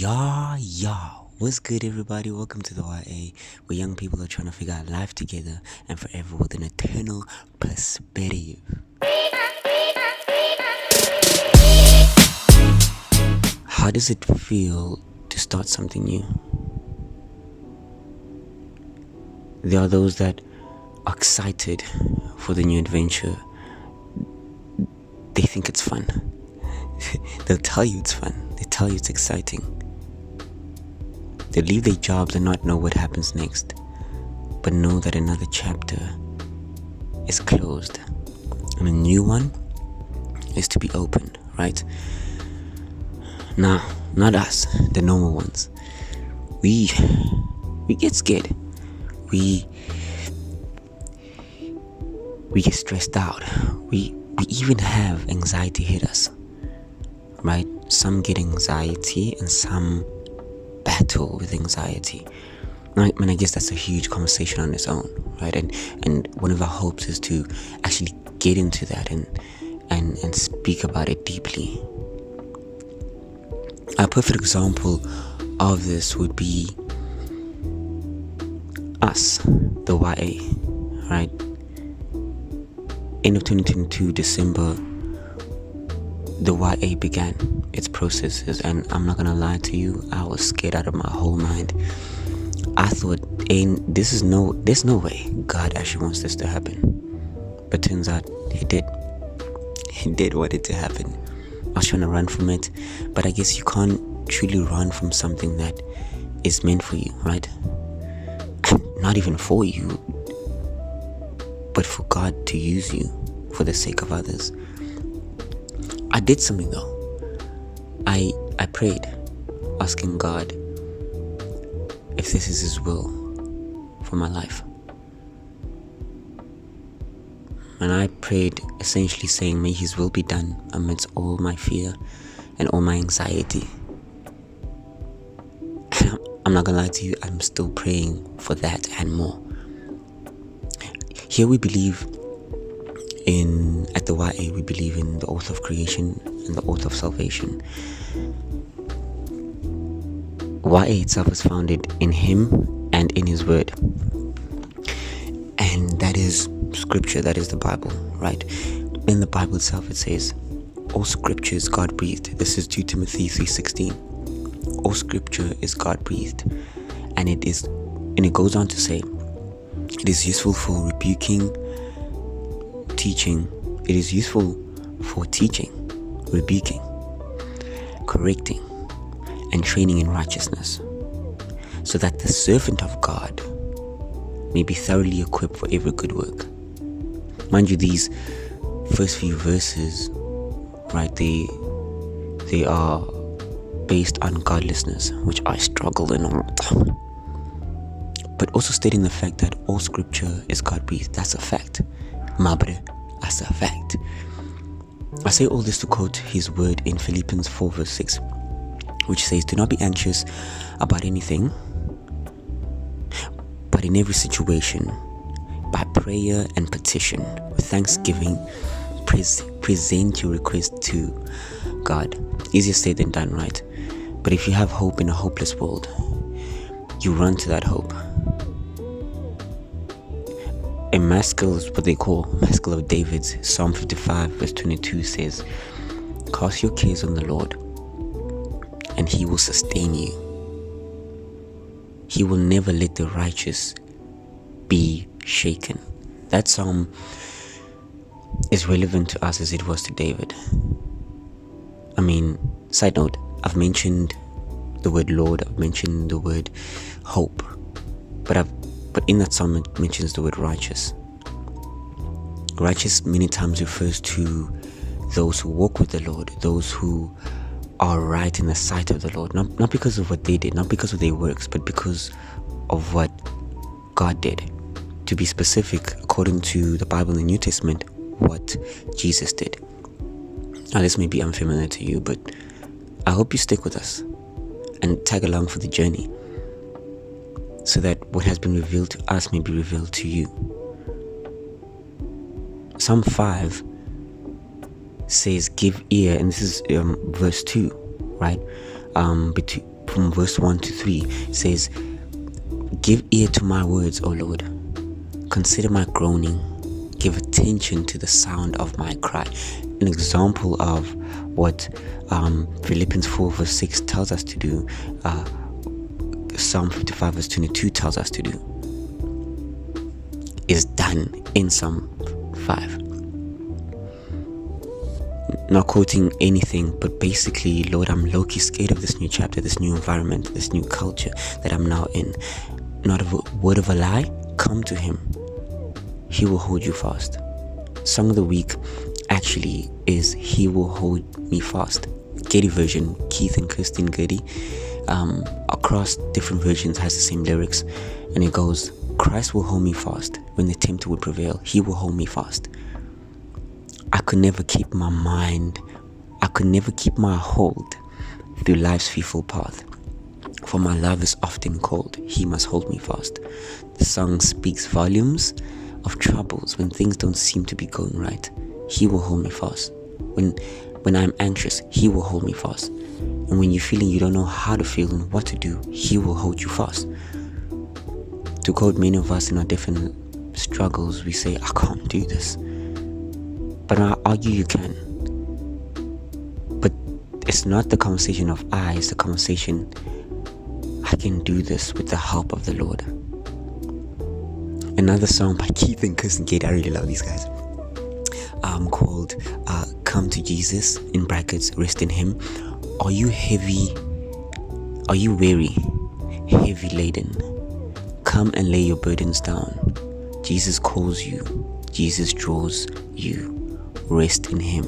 Yeah. What's good, everybody? Welcome to the YA, where young people are trying to figure out life together and forever with an eternal perspective. How does it feel to start something new? There are those that are excited for the new adventure. They think it's fun. They'll tell you it's fun. They tell you it's exciting. They leave their jobs and not know what happens next, but know that another chapter is closed and a new one is to be opened, right? Now, not us, the normal ones. We get scared. We get stressed out. We even have anxiety hit us, right? Some get anxiety and some battle with anxiety. I guess that's a huge conversation on its own, right? And one of our hopes is to actually get into that and speak about it deeply. A perfect example of this would be us, the YA, right? End of 2022, December, the YA began its processes, and I'm not gonna lie to you, I was scared out of my whole mind. I thought, there's no way God actually wants this to happen. But turns out He did want it to happen. I was trying to run from it, but I guess you can't truly run from something that is meant for you, right? Not even for you, but for God to use you for the sake of others. I did something though. I prayed, asking God if this is His will for my life. And I prayed essentially saying, may His will be done amidst all my fear and all my anxiety. I'm not gonna lie to you, I'm still praying for that and more. Here we believe at the YA, we believe in the author of creation and the author of salvation. YA itself is founded in Him and in His Word. And that is Scripture, that is the Bible, right? In the Bible itself it says, all Scripture is God-breathed. This is 2 Timothy 3:16. All Scripture is God-breathed. And it goes on to say, it is useful for teaching, rebuking, correcting, and training in righteousness, so that the servant of God may be thoroughly equipped for every good work. Mind you, these first few verses, right, they are based on godlessness, which I struggle in all the time. But also stating the fact that all Scripture is God-breathed. That's a fact. Mabre, that's a fact. I say all this to quote His word in Philippians 4:6, which says, do not be anxious about anything, but in every situation, by prayer and petition, with thanksgiving, present your request to God. Easier said than done, right? But if you have hope in a hopeless world, you run to that hope. A maskil is what they call maskil of David's. Psalm 55:22 says, cast your cares on the Lord, and He will sustain you. He will never let the righteous be shaken. That psalm is relevant to us as it was to David. Side note, I've mentioned the word Lord, I've mentioned the word hope, but in that psalm it mentions the word righteous. Righteous many times refers to those who walk with the Lord, those who are right in the sight of the Lord, not because of what they did, not because of their works, but because of what God did. To be specific, according to the Bible in the New Testament, what Jesus did. Now, this may be unfamiliar to you, but I hope you stick with us and tag along for the journey, so that what has been revealed to us may be revealed to you. Psalm 5 says, give ear, and this is verse 2, right? from verse 1 to 3, it says, "Give ear to my words, O Lord. Consider my groaning. Give attention to the sound of my cry." An example of what Philippians 4 verse 6 tells us to do, Psalm 55 verse 22 tells us to do, is done in Psalm 5. Not quoting anything, but basically, Lord, I'm low-key scared of this new chapter, this new environment, this new culture that I'm now in. Not a word of a lie, come to him. He will hold you fast. Song of the week actually is "He Will Hold Me Fast." Getty version, Keith and Kirsten Getty, across different versions has the same lyrics, and it goes, "Christ will hold me fast when the tempter would prevail. He will hold me fast." I could never keep my mind, I could never keep my hold through life's fearful path. For my love is often cold, he must hold me fast. The song speaks volumes of troubles when things don't seem to be going right. He will hold me fast. When I'm anxious, he will hold me fast. And when you're feeling you don't know how to feel and what to do, he will hold you fast. To quote many of us in our different struggles, we say, "I can't do this." But I argue you can. But it's not the conversation of I, it's the conversation, I can do this with the help of the Lord. Another song by Keith and Kirsten Gate, I really love these guys, called "Come to Jesus," in brackets, "Rest in Him." Are you heavy? Are you weary? Heavy laden? Come and lay your burdens down. Jesus calls you. Jesus draws you. Rest in Him.